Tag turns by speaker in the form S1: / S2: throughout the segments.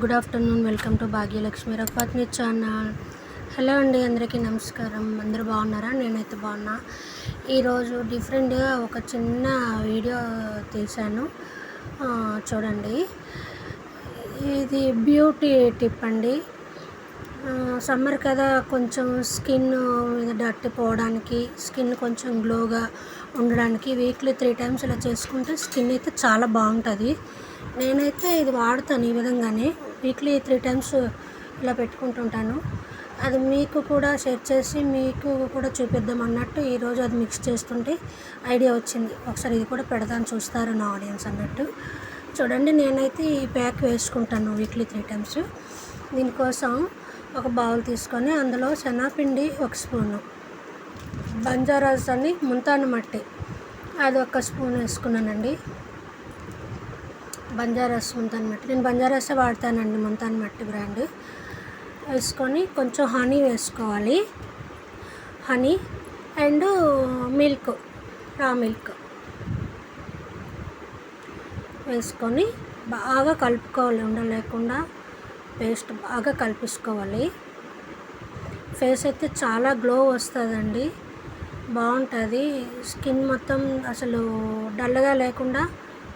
S1: Good afternoon. Welcome to Bhagyalakshmi రఫాత్ని channel. Hello అండి, అందరికీ నమస్కారం. అందరూ బాగున్నారా? నేనైతే బాగున్నా. ఈరోజు డిఫరెంట్గా ఒక చిన్న వీడియో తీశాను, చూడండి. ఇది బ్యూటీ టిప్ అండి. సమ్మర్ కదా, కొంచెం స్కిన్ మీద డర్టీ పోవడానికి, స్కిన్ కొంచెం గ్లోగా ఉండడానికి వీక్లీ 3 times ఇలా చేసుకుంటే స్కిన్ అయితే చాలా బాగుంటుంది. నేనైతే ఇది వాడతాను. ఈ విధంగానే వీక్లీ 3 times ఇలా పెట్టుకుంటుంటాను. అది మీకు కూడా షేర్ చేసి మీకు కూడా చూపిద్దాం అన్నట్టు ఈరోజు అది మిక్స్ చేస్తుంటే ఐడియా వచ్చింది. ఒకసారి ఇది కూడా పెడదాం, చూస్తారు నా ఆడియన్స్ అన్నట్టు. చూడండి, నేనైతే ఈ ప్యాక్ వేసుకుంటాను వీక్లీ 3 times. దీనికోసం ఒక బౌల్ తీసుకొని అందులో శనగపిండి 1 స్పూను, బంజారాస్ అని ముంతాను మట్టి అది 1 స్పూన్ వేసుకున్నానండి. బంజారాస్ ముంతాన్ మట్టి, నేను బంజారాసే వాడతానండి, ముంతాన్ మట్టి బ్రాండ్. వేసుకొని కొంచెం హనీ వేసుకోవాలి. హనీ అండ్ మిల్క్, రా మిల్క్ వేసుకొని బాగా కలుపుకోవాలి. ఉండలేకుండా పేస్ట్ బాగా కలిపేసుకోవాలి. ఫేస్ అయితే చాలా గ్లో వస్తుందండి, బాగుంటుంది. స్కిన్ మొత్తం అసలు డల్గా లేకుండా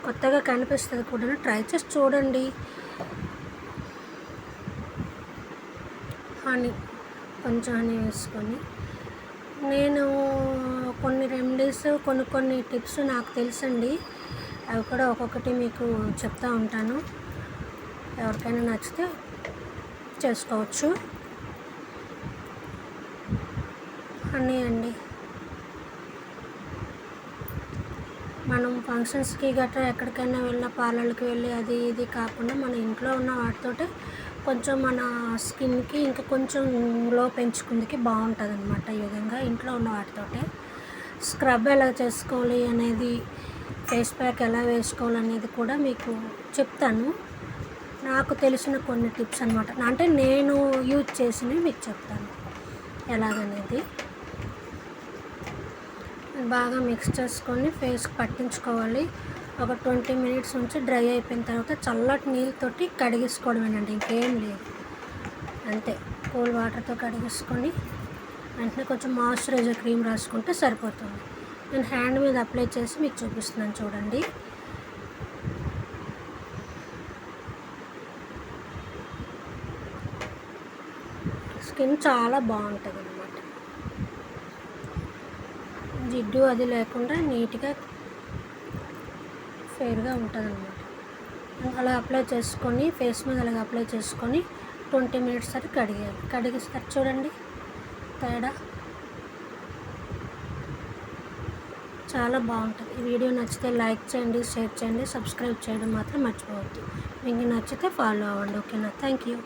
S1: కొత్తగా కనిపిస్తుంది కూడా. ట్రై చేసి చూడండి. హనీ, కొంచెం హనీ వేసుకొని, నేను కొన్ని రెమెడీస్, కొన్ని టిప్స్ నాకు తెలుసండి, అవి కూడా ఒక్కొక్కటి మీకు చెప్తూ ఉంటాను. ఎవరికైనా నచ్చితే చేసుకోవచ్చు. హనీ అండి, మనం ఫంక్షన్స్కి గట్రా ఎక్కడికైనా వెళ్ళిన, పార్లర్కి వెళ్ళి అది ఇది కాకుండా మన ఇంట్లో ఉన్న వాటితోటే కొంచెం మన స్కిన్కి ఇంకా కొంచెం గ్లో పెంచుకుందికి బాగుంటుంది అనమాట. ఈ విధంగా ఇంట్లో ఉన్న వాటితోటే స్క్రబ్ ఎలా చేసుకోవాలి అనేది, ఫేస్ ప్యాక్ ఎలా వేసుకోవాలి అనేది కూడా మీకు చెప్తాను. నాకు తెలిసిన కొన్ని టిప్స్ అనమాట, అంటే నేను యూజ్ చేసినవి మీకు చెప్తాను ఎలాగనేది. బాగా మిక్స్ చేసుకొని ఫేస్కి పట్టించుకోవాలి. ఒక 20 minutes నుంచి డ్రై అయిపోయిన తర్వాత చల్లటి నీళ్ళతోటి కడిగేసుకోవడమేనండి, ఇంకేం లేదు. అంతే, కూల్ వాటర్తో కడిగేసుకొని వెంటనే కొంచెం మాయిశ్చరైజర్ క్రీమ్ రాసుకుంటే సరిపోతుంది. నేను హ్యాండ్ మీద అప్లై చేసి మీకు చూపిస్తున్నాను, చూడండి. స్కిన్ చాలా బాగుంటుంది అన్నమాట. జిడ్డు అది లేకుండా నీట్గా ఫెయిర్గా ఉంటుంది అన్నమాట. అలా అప్లై చేసుకొని ఫేస్ మీద అలాగ అప్లై చేసుకొని 20 minutes సరి కడిగేయాలి. కడిగిస్తారు చూడండి తేడా, చాలా బాగుంటుంది. ఈ వీడియో నచ్చితే లైక్ చేయండి, షేర్ చేయండి, సబ్స్క్రైబ్ చేయడం మాత్రం మర్చిపోవద్దు. మీకు నచ్చితే ఫాలో అవ్వండి. ఓకేనా? Thank you.